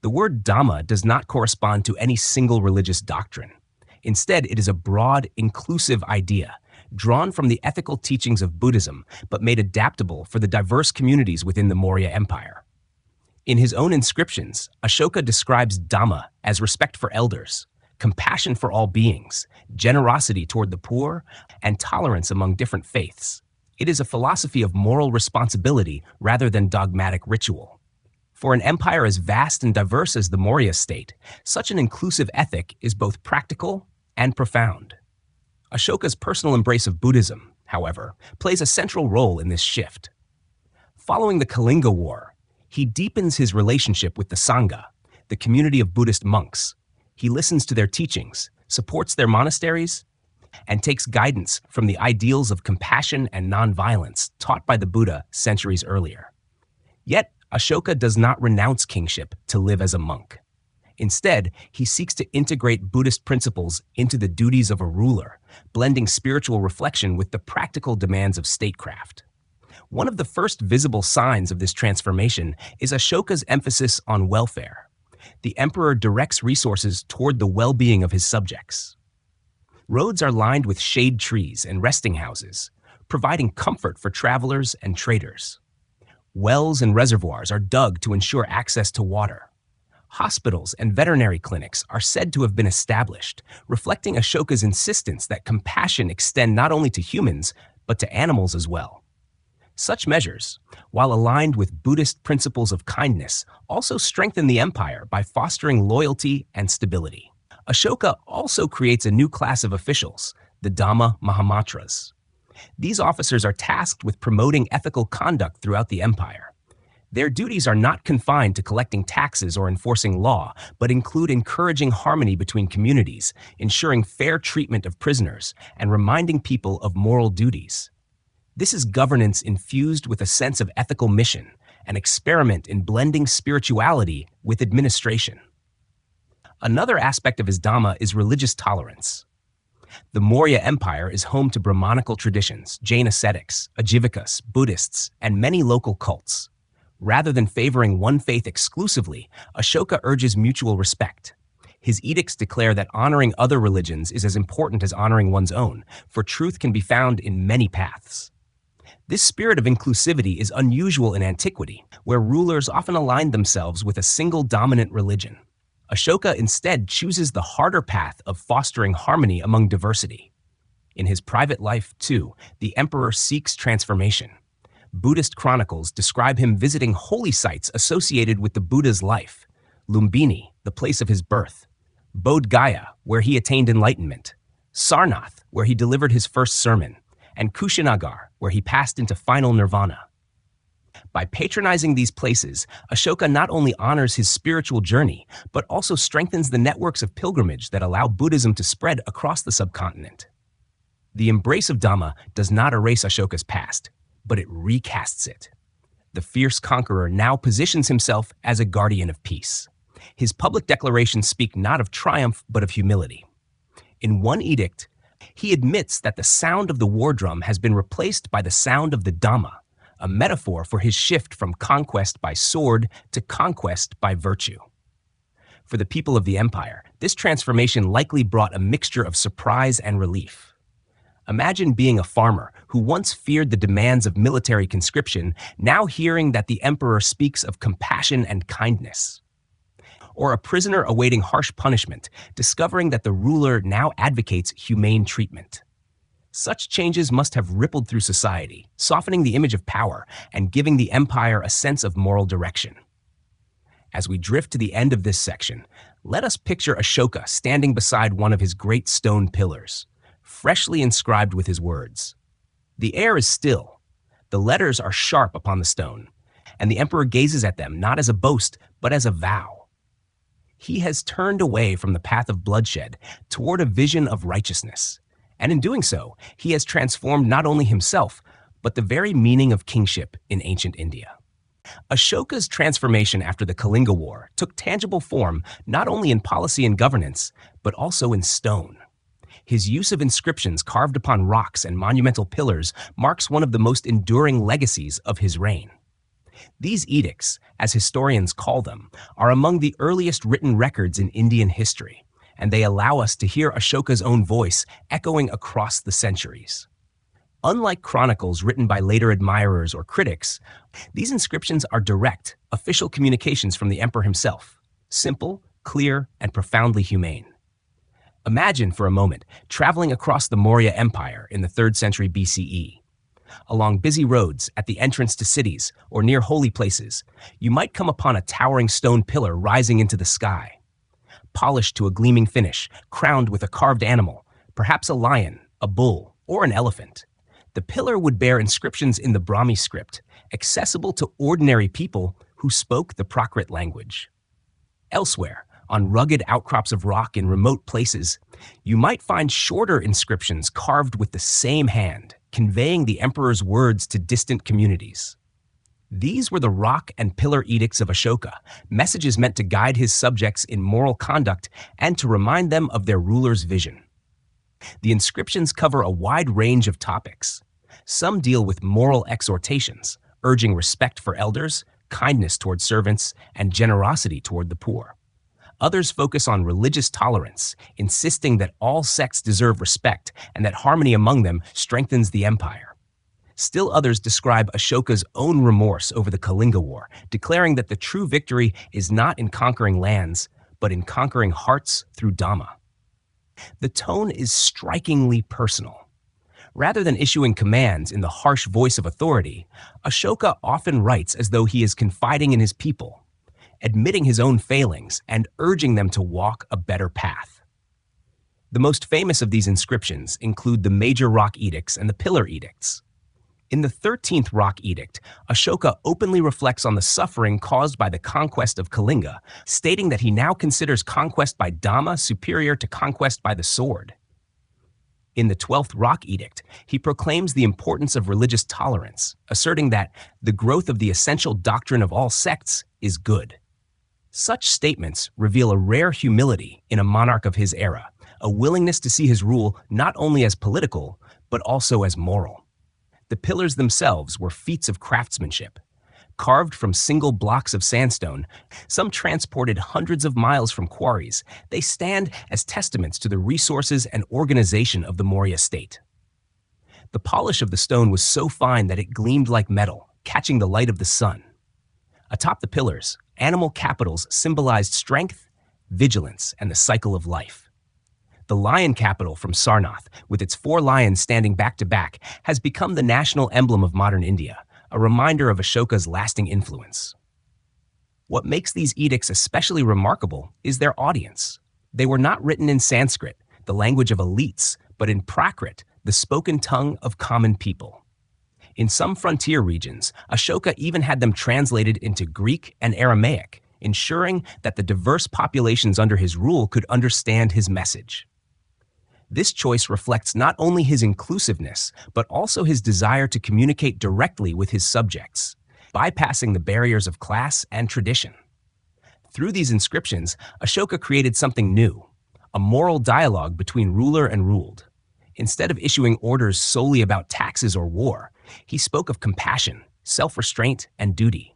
The word Dhamma does not correspond to any single religious doctrine. Instead, it is a broad, inclusive idea, drawn from the ethical teachings of Buddhism, but made adaptable for the diverse communities within the Maurya Empire. In his own inscriptions, Ashoka describes Dhamma as respect for elders, compassion for all beings, generosity toward the poor, and tolerance among different faiths. It is a philosophy of moral responsibility rather than dogmatic ritual. For an empire as vast and diverse as the Maurya state, such an inclusive ethic is both practical and profound. Ashoka's personal embrace of Buddhism, however, plays a central role in this shift. Following the Kalinga War, he deepens his relationship with the Sangha, the community of Buddhist monks. He listens to their teachings, supports their monasteries, and takes guidance from the ideals of compassion and nonviolence taught by the Buddha centuries earlier. Yet, Ashoka does not renounce kingship to live as a monk. Instead, he seeks to integrate Buddhist principles into the duties of a ruler, blending spiritual reflection with the practical demands of statecraft. One of the first visible signs of this transformation is Ashoka's emphasis on welfare. The emperor directs resources toward the well-being of his subjects. Roads are lined with shade trees and resting houses, providing comfort for travelers and traders. Wells and reservoirs are dug to ensure access to water. Hospitals and veterinary clinics are said to have been established, reflecting Ashoka's insistence that compassion extend not only to humans, but to animals as well. Such measures, while aligned with Buddhist principles of kindness, also strengthen the empire by fostering loyalty and stability. Ashoka also creates a new class of officials, the Dhamma Mahamatras. These officers are tasked with promoting ethical conduct throughout the empire. Their duties are not confined to collecting taxes or enforcing law, but include encouraging harmony between communities, ensuring fair treatment of prisoners, and reminding people of moral duties. This is governance infused with a sense of ethical mission, an experiment in blending spirituality with administration. Another aspect of his Dhamma is religious tolerance. The Maurya Empire is home to Brahmanical traditions, Jain ascetics, Ajivikas, Buddhists, and many local cults. Rather than favoring one faith exclusively, Ashoka urges mutual respect. His edicts declare that honoring other religions is as important as honoring one's own, for truth can be found in many paths. This spirit of inclusivity is unusual in antiquity, where rulers often aligned themselves with a single dominant religion. Ashoka instead chooses the harder path of fostering harmony among diversity. In his private life, too, the emperor seeks transformation. Buddhist chronicles describe him visiting holy sites associated with the Buddha's life: Lumbini, the place of his birth; Bodh Gaya, where he attained enlightenment; Sarnath, where he delivered his first sermon; and Kushinagar, where he passed into final nirvana. By patronizing these places, Ashoka not only honors his spiritual journey, but also strengthens the networks of pilgrimage that allow Buddhism to spread across the subcontinent. The embrace of Dhamma does not erase Ashoka's past, but it recasts it. The fierce conqueror now positions himself as a guardian of peace. His public declarations speak not of triumph, but of humility. In one edict, he admits that the sound of the war drum has been replaced by the sound of the Dhamma, a metaphor for his shift from conquest by sword to conquest by virtue. For the people of the empire, this transformation likely brought a mixture of surprise and relief. Imagine being a farmer who once feared the demands of military conscription, now hearing that the emperor speaks of compassion and kindness. Or a prisoner awaiting harsh punishment, discovering that the ruler now advocates humane treatment. Such changes must have rippled through society, softening the image of power and giving the empire a sense of moral direction. As we drift to the end of this section, let us picture Ashoka standing beside one of his great stone pillars, freshly inscribed with his words. The air is still, the letters are sharp upon the stone, and the emperor gazes at them not as a boast, but as a vow. He has turned away from the path of bloodshed toward a vision of righteousness, and in doing so, he has transformed not only himself, but the very meaning of kingship in ancient India. Ashoka's transformation after the Kalinga War took tangible form not only in policy and governance, but also in stone. His use of inscriptions carved upon rocks and monumental pillars marks one of the most enduring legacies of his reign. These edicts, as historians call them, are among the earliest written records in Indian history, and they allow us to hear Ashoka's own voice echoing across the centuries. Unlike chronicles written by later admirers or critics, these inscriptions are direct, official communications from the emperor himself, simple, clear, and profoundly humane. Imagine for a moment traveling across the Maurya Empire in the 3rd century BCE. Along busy roads, at the entrance to cities, or near holy places, you might come upon a towering stone pillar rising into the sky. Polished to a gleaming finish, crowned with a carved animal, perhaps a lion, a bull, or an elephant. The pillar would bear inscriptions in the Brahmi script, accessible to ordinary people who spoke the Prakrit language. Elsewhere, on rugged outcrops of rock in remote places, you might find shorter inscriptions carved with the same hand, conveying the emperor's words to distant communities. These were the rock and pillar edicts of Ashoka, messages meant to guide his subjects in moral conduct and to remind them of their ruler's vision. The inscriptions cover a wide range of topics. Some deal with moral exhortations, urging respect for elders, kindness toward servants, and generosity toward the poor. Others focus on religious tolerance, insisting that all sects deserve respect and that harmony among them strengthens the empire. Still others describe Ashoka's own remorse over the Kalinga War, declaring that the true victory is not in conquering lands, but in conquering hearts through Dhamma. The tone is strikingly personal. Rather than issuing commands in the harsh voice of authority, Ashoka often writes as though he is confiding in his people, admitting his own failings and urging them to walk a better path. The most famous of these inscriptions include the major rock edicts and the pillar edicts. In the 13th rock edict, Ashoka openly reflects on the suffering caused by the conquest of Kalinga, stating that he now considers conquest by Dhamma superior to conquest by the sword. In the 12th rock edict, he proclaims the importance of religious tolerance, asserting that the growth of the essential doctrine of all sects is good. Such statements reveal a rare humility in a monarch of his era, a willingness to see his rule not only as political, but also as moral. The pillars themselves were feats of craftsmanship. Carved from single blocks of sandstone, some transported hundreds of miles from quarries, they stand as testaments to the resources and organization of the Maurya state. The polish of the stone was so fine that it gleamed like metal, catching the light of the sun. Atop the pillars, animal capitals symbolized strength, vigilance, and the cycle of life. The lion capital from Sarnath, with its 4 lions standing back to back, has become the national emblem of modern India, a reminder of Ashoka's lasting influence. What makes these edicts especially remarkable is their audience. They were not written in Sanskrit, the language of elites, but in Prakrit, the spoken tongue of common people. In some frontier regions, Ashoka even had them translated into Greek and Aramaic, ensuring that the diverse populations under his rule could understand his message. This choice reflects not only his inclusiveness, but also his desire to communicate directly with his subjects, bypassing the barriers of class and tradition. Through these inscriptions, Ashoka created something new, a moral dialogue between ruler and ruled. Instead of issuing orders solely about taxes or war, he spoke of compassion, self-restraint, and duty.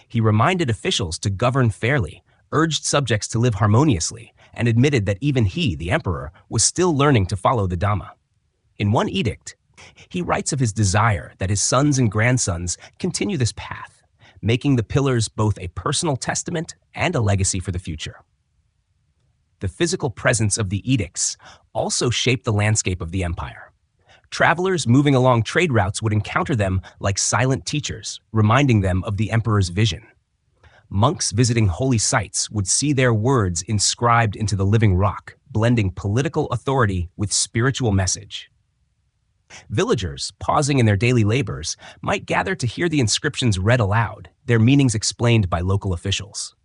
He reminded officials to govern fairly, urged subjects to live harmoniously, and admitted that even he, the emperor, was still learning to follow the Dhamma. In one edict, he writes of his desire that his sons and grandsons continue this path, making the pillars both a personal testament and a legacy for the future. The physical presence of the edicts also shaped the landscape of the empire. Travelers moving along trade routes would encounter them like silent teachers, reminding them of the emperor's vision. Monks visiting holy sites would see their words inscribed into the living rock, blending political authority with spiritual message. Villagers, pausing in their daily labors, might gather to hear the inscriptions read aloud, their meanings explained by local officials.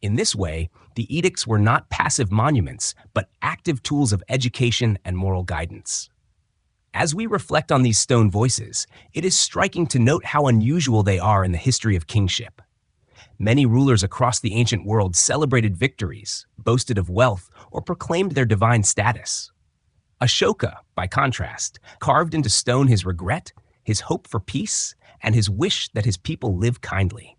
In this way, the edicts were not passive monuments, but active tools of education and moral guidance. As we reflect on these stone voices, it is striking to note how unusual they are in the history of kingship. Many rulers across the ancient world celebrated victories, boasted of wealth, or proclaimed their divine status. Ashoka, by contrast, carved into stone his regret, his hope for peace, and his wish that his people live kindly.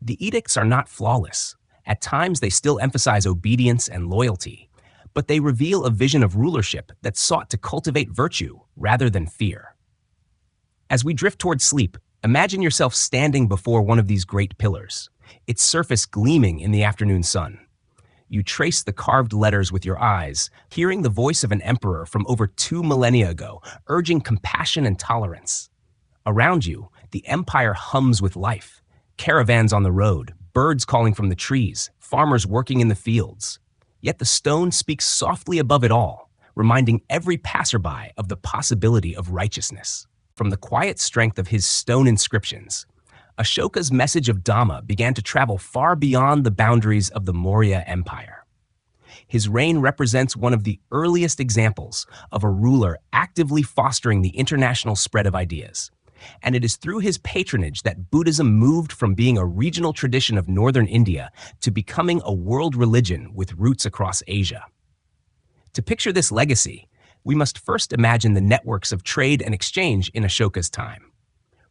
The edicts are not flawless. At times, they still emphasize obedience and loyalty, but they reveal a vision of rulership that sought to cultivate virtue rather than fear. As we drift toward sleep, imagine yourself standing before one of these great pillars, its surface gleaming in the afternoon sun. You trace the carved letters with your eyes, hearing the voice of an emperor from over 2 millennia ago, urging compassion and tolerance. Around you, the empire hums with life. Caravans on the road, birds calling from the trees, farmers working in the fields. Yet the stone speaks softly above it all, reminding every passerby of the possibility of righteousness. From the quiet strength of his stone inscriptions, Ashoka's message of Dhamma began to travel far beyond the boundaries of the Maurya Empire. His reign represents one of the earliest examples of a ruler actively fostering the international spread of ideas. And it is through his patronage that Buddhism moved from being a regional tradition of northern India to becoming a world religion with roots across Asia. To picture this legacy, we must first imagine the networks of trade and exchange in Ashoka's time.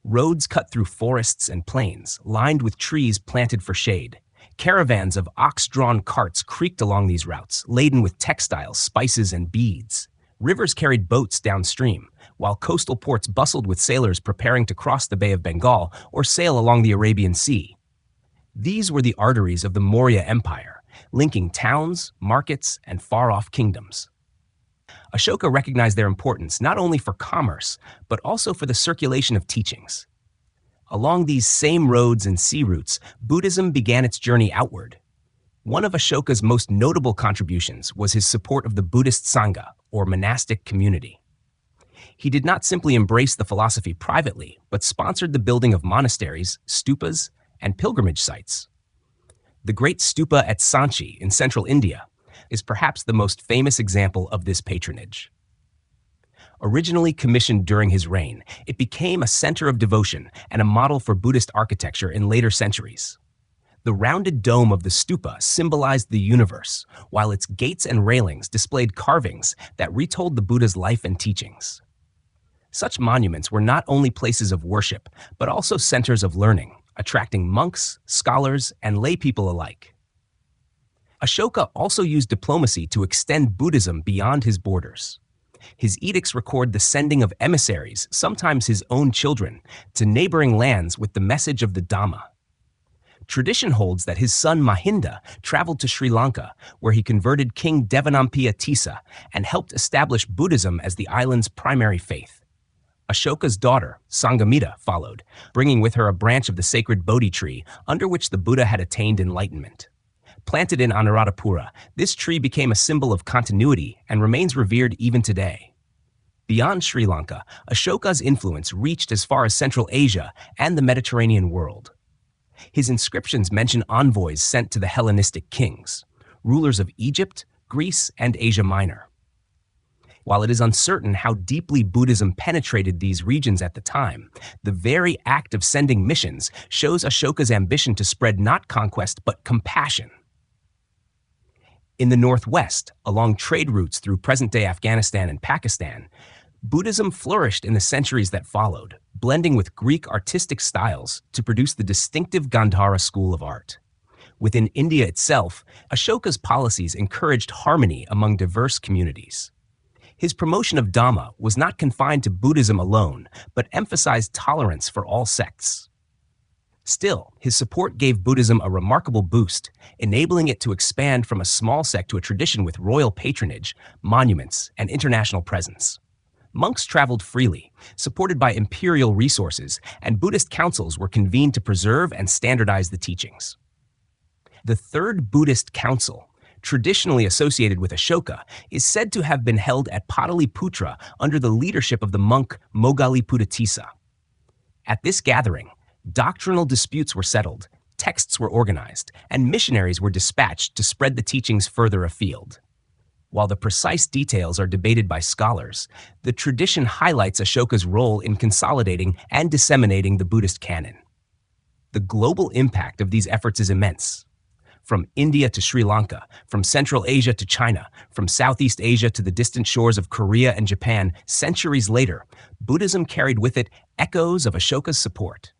Roads cut through forests and plains, lined with trees planted for shade. Caravans of ox-drawn carts creaked along these routes, laden with textiles, spices, and beads. Rivers carried boats downstream, while coastal ports bustled with sailors preparing to cross the Bay of Bengal or sail along the Arabian Sea. These were the arteries of the Maurya Empire, linking towns, markets, and far-off kingdoms. Ashoka recognized their importance not only for commerce, but also for the circulation of teachings. Along these same roads and sea routes, Buddhism began its journey outward. One of Ashoka's most notable contributions was his support of the Buddhist Sangha, or monastic community. He did not simply embrace the philosophy privately, but sponsored the building of monasteries, stupas, and pilgrimage sites. The great stupa at Sanchi in central India is perhaps the most famous example of this patronage. Originally commissioned during his reign, it became a center of devotion and a model for Buddhist architecture in later centuries. The rounded dome of the stupa symbolized the universe, while its gates and railings displayed carvings that retold the Buddha's life and teachings. Such monuments were not only places of worship, but also centers of learning, attracting monks, scholars, and lay people alike. Ashoka also used diplomacy to extend Buddhism beyond his borders. His edicts record the sending of emissaries, sometimes his own children, to neighboring lands with the message of the Dhamma. Tradition holds that his son Mahinda traveled to Sri Lanka, where he converted King Devanampiya Tissa and helped establish Buddhism as the island's primary faith. Ashoka's daughter, Sanghamitta, followed, bringing with her a branch of the sacred Bodhi tree under which the Buddha had attained enlightenment. Planted in Anuradhapura, this tree became a symbol of continuity and remains revered even today. Beyond Sri Lanka, Ashoka's influence reached as far as Central Asia and the Mediterranean world. His inscriptions mention envoys sent to the Hellenistic kings, rulers of Egypt, Greece, and Asia Minor. While it is uncertain how deeply Buddhism penetrated these regions at the time, the very act of sending missions shows Ashoka's ambition to spread not conquest but compassion. In the northwest, along trade routes through present-day Afghanistan and Pakistan, Buddhism flourished in the centuries that followed, blending with Greek artistic styles to produce the distinctive Gandhara school of art. Within India itself, Ashoka's policies encouraged harmony among diverse communities. His promotion of Dhamma was not confined to Buddhism alone, but emphasized tolerance for all sects. Still, his support gave Buddhism a remarkable boost, enabling it to expand from a small sect to a tradition with royal patronage, monuments, and international presence. Monks traveled freely, supported by imperial resources, and Buddhist councils were convened to preserve and standardize the teachings. The Third Buddhist Council, traditionally associated with Ashoka, is said to have been held at Pataliputra under the leadership of the monk Moggaliputta. At this gathering, doctrinal disputes were settled, texts were organized, and missionaries were dispatched to spread the teachings further afield. While the precise details are debated by scholars, the tradition highlights Ashoka's role in consolidating and disseminating the Buddhist canon. The global impact of these efforts is immense. From India to Sri Lanka, from Central Asia to China, from Southeast Asia to the distant shores of Korea and Japan, centuries later, Buddhism carried with it echoes of Ashoka's support.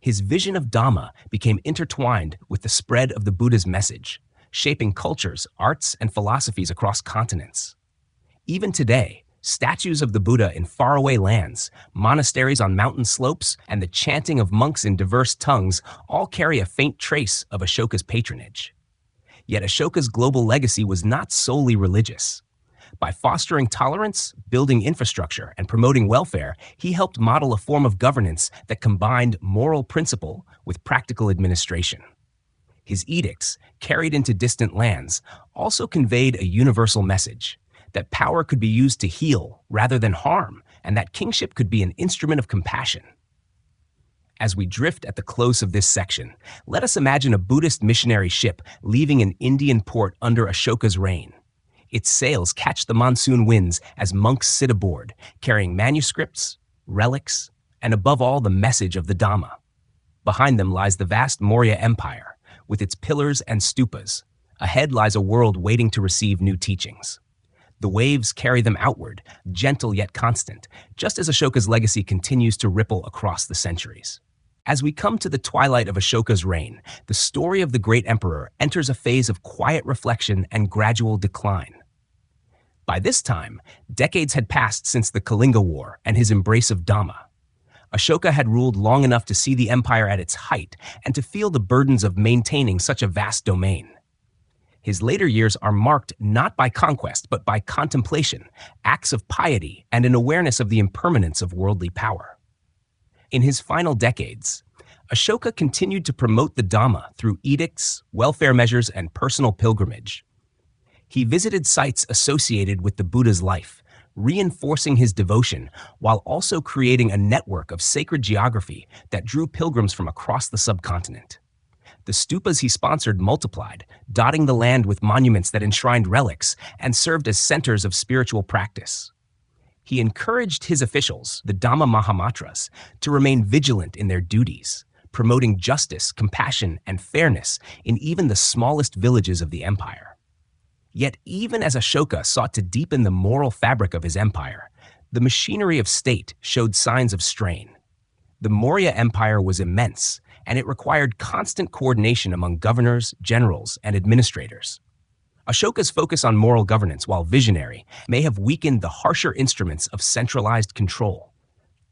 His vision of Dhamma became intertwined with the spread of the Buddha's message, shaping cultures, arts, and philosophies across continents. Even today, statues of the Buddha in faraway lands, monasteries on mountain slopes, and the chanting of monks in diverse tongues all carry a faint trace of Ashoka's patronage. Yet Ashoka's global legacy was not solely religious. By fostering tolerance, building infrastructure, and promoting welfare, he helped model a form of governance that combined moral principle with practical administration. His edicts, carried into distant lands, also conveyed a universal message that power could be used to heal rather than harm, and that kingship could be an instrument of compassion. As we drift at the close of this section, let us imagine a Buddhist missionary ship leaving an Indian port under Ashoka's reign. Its sails catch the monsoon winds as monks sit aboard, carrying manuscripts, relics, and above all, the message of the Dhamma. Behind them lies the vast Maurya Empire, with its pillars and stupas. Ahead lies a world waiting to receive new teachings. The waves carry them outward, gentle yet constant, just as Ashoka's legacy continues to ripple across the centuries. As we come to the twilight of Ashoka's reign, the story of the great emperor enters a phase of quiet reflection and gradual decline. By this time, decades had passed since the Kalinga War and his embrace of Dhamma. Ashoka had ruled long enough to see the empire at its height and to feel the burdens of maintaining such a vast domain. His later years are marked not by conquest, but by contemplation, acts of piety, and an awareness of the impermanence of worldly power. In his final decades, Ashoka continued to promote the Dhamma through edicts, welfare measures, and personal pilgrimage. He visited sites associated with the Buddha's life, reinforcing his devotion while also creating a network of sacred geography that drew pilgrims from across the subcontinent. The stupas he sponsored multiplied, dotting the land with monuments that enshrined relics and served as centers of spiritual practice. He encouraged his officials, the Dhamma Mahamatras, to remain vigilant in their duties, promoting justice, compassion, and fairness in even the smallest villages of the empire. Yet even as Ashoka sought to deepen the moral fabric of his empire, the machinery of state showed signs of strain. The Maurya Empire was immense, and it required constant coordination among governors, generals, and administrators. Ashoka's focus on moral governance, while visionary, may have weakened the harsher instruments of centralized control.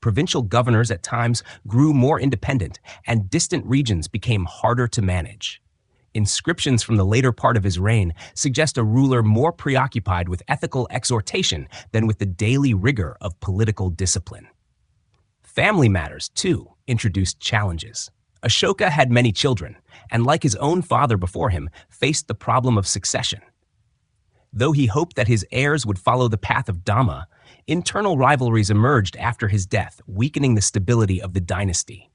Provincial governors at times grew more independent, and distant regions became harder to manage. Inscriptions from the later part of his reign suggest a ruler more preoccupied with ethical exhortation than with the daily rigor of political discipline. Family matters, too, introduced challenges. Ashoka had many children, and like his own father before him, faced the problem of succession. Though he hoped that his heirs would follow the path of Dhamma, internal rivalries emerged after his death, weakening the stability of the dynasty.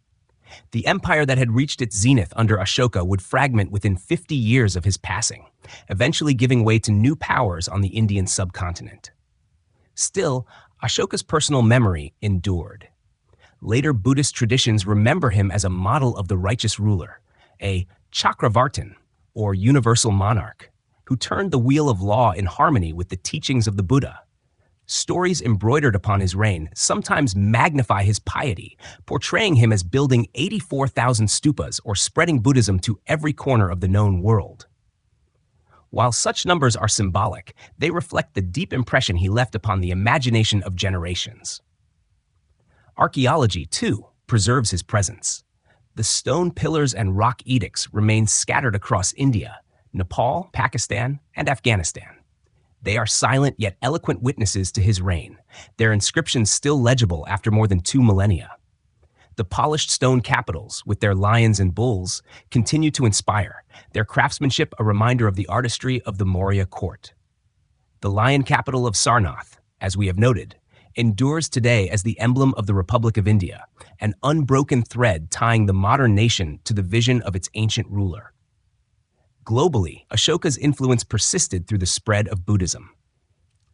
The empire that had reached its zenith under Ashoka would fragment within 50 years of his passing, eventually giving way to new powers on the Indian subcontinent. Still, Ashoka's personal memory endured. Later Buddhist traditions remember him as a model of the righteous ruler, a Chakravartin, or universal monarch, who turned the wheel of law in harmony with the teachings of the Buddha. Stories embroidered upon his reign sometimes magnify his piety, portraying him as building 84,000 stupas or spreading Buddhism to every corner of the known world. While such numbers are symbolic, they reflect the deep impression he left upon the imagination of generations. Archaeology, too, preserves his presence. The stone pillars and rock edicts remain scattered across India, Nepal, Pakistan, and Afghanistan. They are silent yet eloquent witnesses to his reign, their inscriptions still legible after more than 2 millennia. The polished stone capitals, with their lions and bulls, continue to inspire, their craftsmanship a reminder of the artistry of the Maurya court. The lion capital of Sarnath, as we have noted, endures today as the emblem of the Republic of India, an unbroken thread tying the modern nation to the vision of its ancient ruler. Globally, Ashoka's influence persisted through the spread of Buddhism.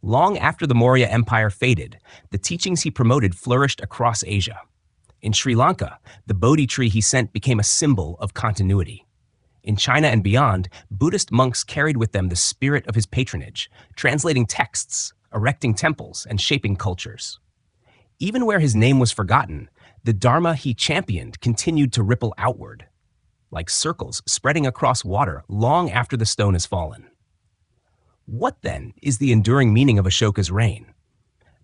Long after the Maurya Empire faded, the teachings he promoted flourished across Asia. In Sri Lanka, the Bodhi tree he sent became a symbol of continuity. In China and beyond, Buddhist monks carried with them the spirit of his patronage, translating texts, erecting temples, and shaping cultures. Even where his name was forgotten, the Dharma he championed continued to ripple outward, like circles spreading across water long after the stone has fallen. What, then, is the enduring meaning of Ashoka's reign?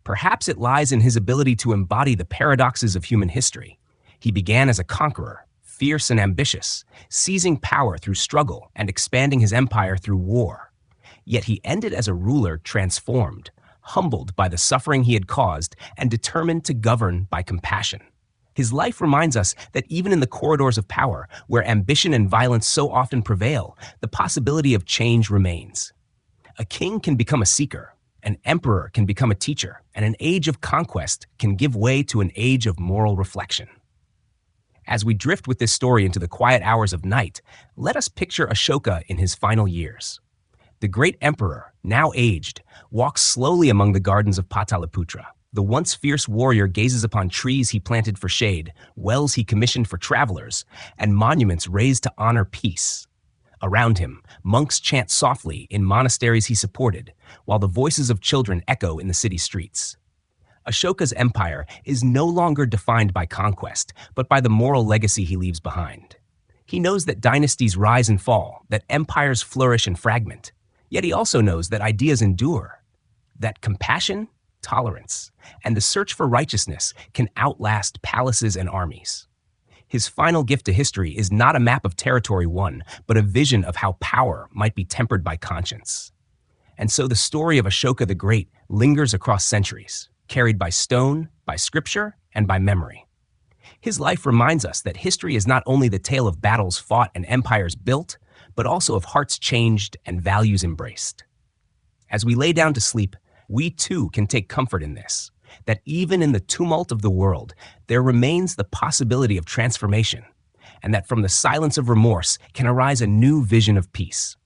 Perhaps it lies in his ability to embody the paradoxes of human history. He began as a conqueror, fierce and ambitious, seizing power through struggle and expanding his empire through war. Yet he ended as a ruler transformed, humbled by the suffering he had caused and determined to govern by compassion. His life reminds us that even in the corridors of power, where ambition and violence so often prevail, the possibility of change remains. A king can become a seeker, an emperor can become a teacher, and an age of conquest can give way to an age of moral reflection. As we drift with this story into the quiet hours of night, let us picture Ashoka in his final years. The great emperor, now aged, walks slowly among the gardens of Pataliputra. The once fierce warrior gazes upon trees he planted for shade, wells he commissioned for travelers, and monuments raised to honor peace. Around him, monks chant softly in monasteries he supported, while the voices of children echo in the city streets. Ashoka's empire is no longer defined by conquest, but by the moral legacy he leaves behind. He knows that dynasties rise and fall, that empires flourish and fragment. Yet he also knows that ideas endure, that compassion, tolerance, and the search for righteousness can outlast palaces and armies. His final gift to history is not a map of territory won, but a vision of how power might be tempered by conscience. And so the story of Ashoka the Great lingers across centuries, carried by stone, by scripture, and by memory. His life reminds us that history is not only the tale of battles fought and empires built, but also of hearts changed and values embraced. As we lay down to sleep, we too can take comfort in this, that even in the tumult of the world, there remains the possibility of transformation, and that from the silence of remorse can arise a new vision of peace.